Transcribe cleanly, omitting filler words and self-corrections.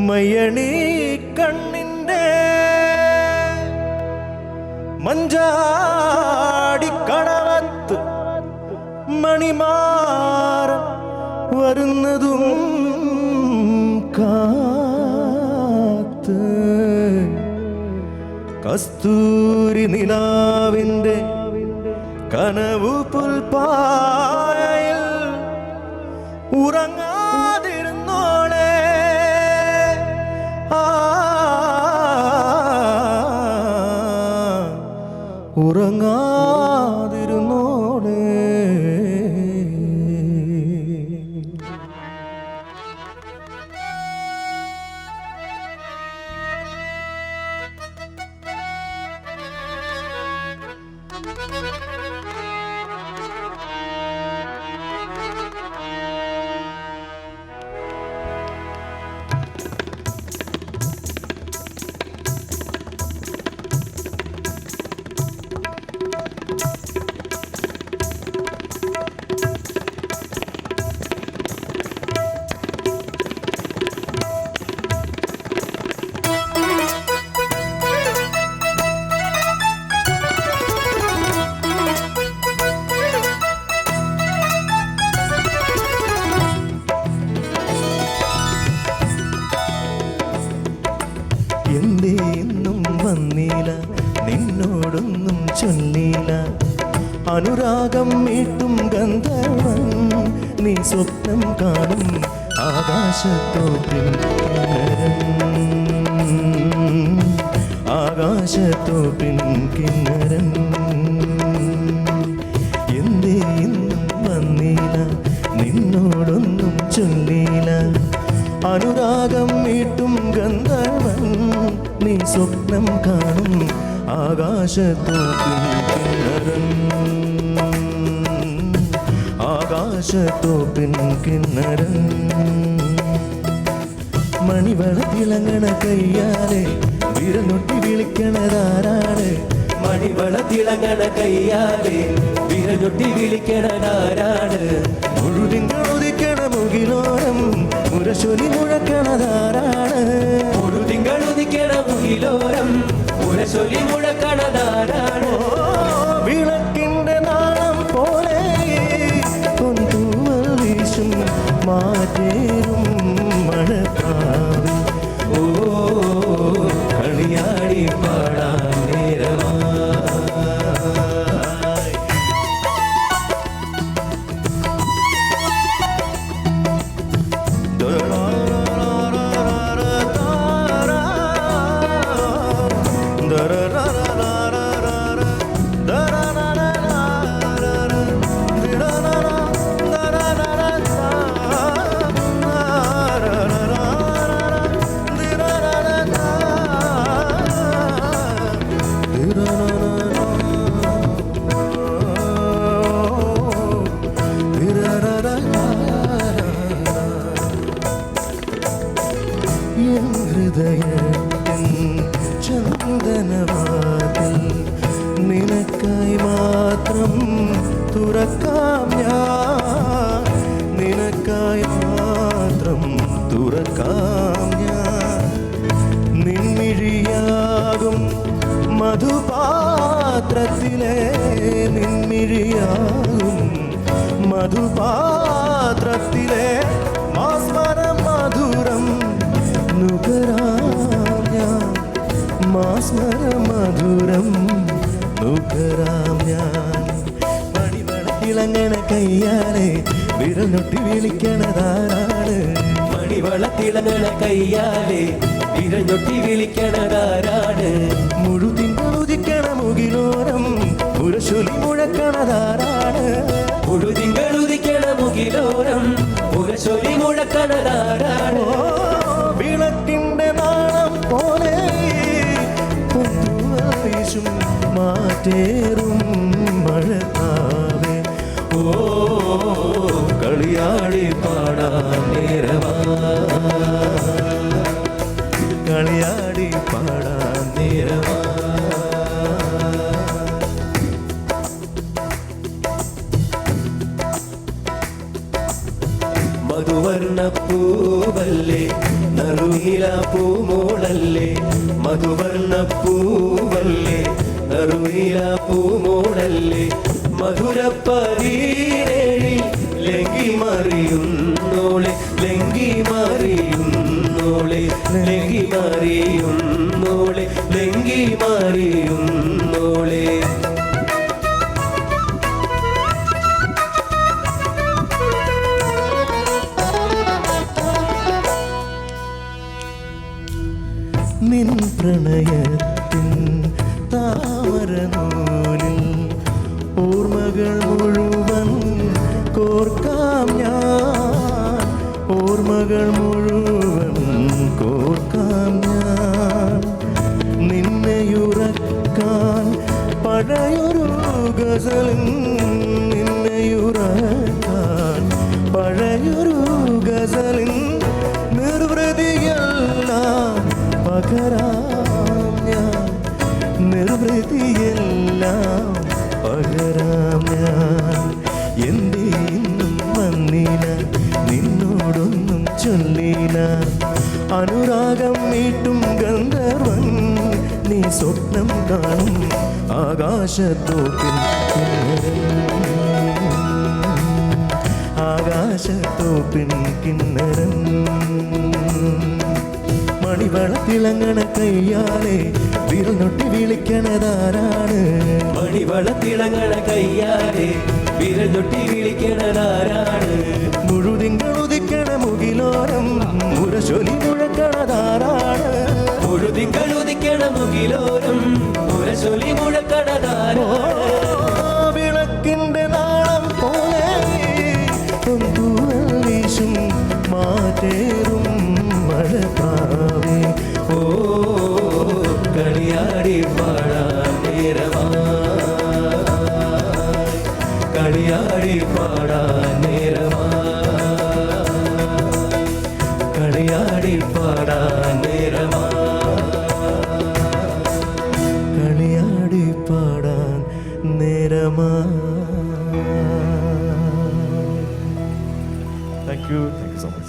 മയ്യണി കണ്ണിൻ്റെ മഞ്ചാടി കടവത്ത് മണിമാറ വരുന്നതും കാത്ത് കസ്തൂരി നിലാവിൻ്റെ കനവു പുൽപ്പായയിൽ ഉറങ്ങാതിരുന്നോളെ ഉറങ്ങാതിരുന്നോളെ എന്തേ ഇന്നും വന്നില്ല നിന്നോടൊന്നും ചൊല്ലില്ല അനുരാഗം മീട്ടും ഗന്ധർവൻ നീ സ്വപ്നം കാണും ആകാശത്തോപ്പിൽ ആകാശത്തോപ്പിൻ കിന്നരൻ എന്തേ ഇന്നും വന്നില്ല നിന്നോടൊന്നും ചൊല്ലില്ല അനുരാഗം മീട്ടും ഗന്ധർവൻ നീ സ്വപ്നം കാണും ആകാശത്തോപ്പിൻ കിന്നരൻ ആകാശത്തോപ്പിൻ കിന്നരൻ മണിവള തിളങ്ങണ കയ്യാലെ വിരലൊട്ടി വിളിക്കണതാരാണ് മണിവള തിളങ്ങണ കയ്യാലെ വിരലൊട്ടി വിളിക്കണതാരാണ് മുഴുതിങ്കളുദിക്കണ മുകിലോരം മുരശൊലി മുഴക്കണതാരാണ് മുഴുതിങ്കളുദിക്കണ മുകിലോരം മുരശൊലി മുഴക്കണതാരാണ് വിളക്കിന്റെ നാളം പോലെ പൊന്തൂവൽ വീശും മാറ്റേറും മഴപ്പാവ് ഓ കളിയാടി പാടാൻ നേരമാ ഹൃദയത്തിൻ ചന്ദനവാതിൽ നിനക്കായി മാത്രം തുറക്കാം ഞാൻ നിനക്കായി മാത്രം തുറക്കാം ഞാൻ നിൻമിഴിയാകും മധുപാത്രത്തിലെ നിൻമിഴിയാകും മധുപാത്രത്തിലെ മാസ്മര മധുരം നുകരാം ഞാൻ മാസ്മര മധുരം നുകരാം ഞാൻ മണിവള തിളങ്ങണ കയ്യാലെ വിരലൊട്ടി വിളിക്കണതാരാണ് മണിവള തിളങ്ങണ കയ്യാലെ വിരലൊട്ടി വിളിക്കണതാരാണ് മുഴുതിങ്കളുദിക്കണ മുകിലോരം മുരശൊലി മുഴക്കണതാരാണ് മുഴുതിങ്കളുദിക്കണ മുകിലോരം മുരശൊലി മുഴക്കണതാരാണ് വിളക്കിന്റെ നാളം പോലെ പൊന്തുവീശും മാറ്റേറും മഴക്കാവേ ഓ കളിയാടി പാടാൻ നേരമാ കളിയാടി പാടാൻ നേരമാ മധുവർണ്ണ പൂവൽ പൂമോളല്ലേ നറുനീല പൂമോളല്ലേ മധുവർണ്ണ പൂവല്ലേ നറുനീല പൂമോളല്ലേ മധുരപ്പരീരേഴിൽ ലങ്കി മറിയുന്നോളെ ലങ്കി മറിയുന്നോളെ ലങ്കി മറിയുന്നോളെ ലങ്കി മറിയുന്നോളെ നിൻ പ്രണയത്തിൻ താമരനൂലിൽ ഓർമ്മകൾ മുഴുവൻ കോർക്കാം ഞാൻ ഓർമ്മകൾ മുഴുവൻ കോർക്കാം ഞാൻ നിന്നെയുറക്കാൻ പഴയൊരു ഗസലിൻ നിന്നെയുറക്കാൻ പഴയൊരു ഗസലിൻ നിർവൃതിയെല്ലാം പകരാം ഞാൻ നിർവൃതിയെല്ലാം പകരാം ഞാൻ എന്തേ ഇന്നും വന്നില്ല നിന്നോടൊന്നും ചൊല്ലില്ല അനുരാഗം മീട്ടും ഗന്ധർവൻ നീ സ്വപ്നം കാണും ആകാശത്തോപ്പിൽ ആകാശത്തോപ്പിൻ കിന്നരൻ മണിവളത്തിളങ്ങണ കയ്യാലെ വിരൽ നൊട്ടി വിളിക്കണതാരാണ് മണിവളത്തിളങ്ങണ കയ്യാലെ വിരൽ നൊട്ടി വിളിക്കണതാരാണ് മുഴുതിങ്കൾ ഉദിക്കണ മുകിലോരം മുരശൊലി മുഴക്കണതാരാണ് മുഴുതിങ്കൾ ഉദിക്കണ മുകിലോരം മുരശൊലി മുഴക്കണതാരാണ് വിളക്കിന്റെ നാളം പോലെ വീശും മാറ്റേറും മഴപ്രാവേ ഓ കളിയാടി പാടാൻ നേരമായി കളിയാടി പാടാൻ നേരമായി കളിയാടി പാടാൻ നേരമായി കളിയാടി പാടാൻ നേരമായി. Thank you so much.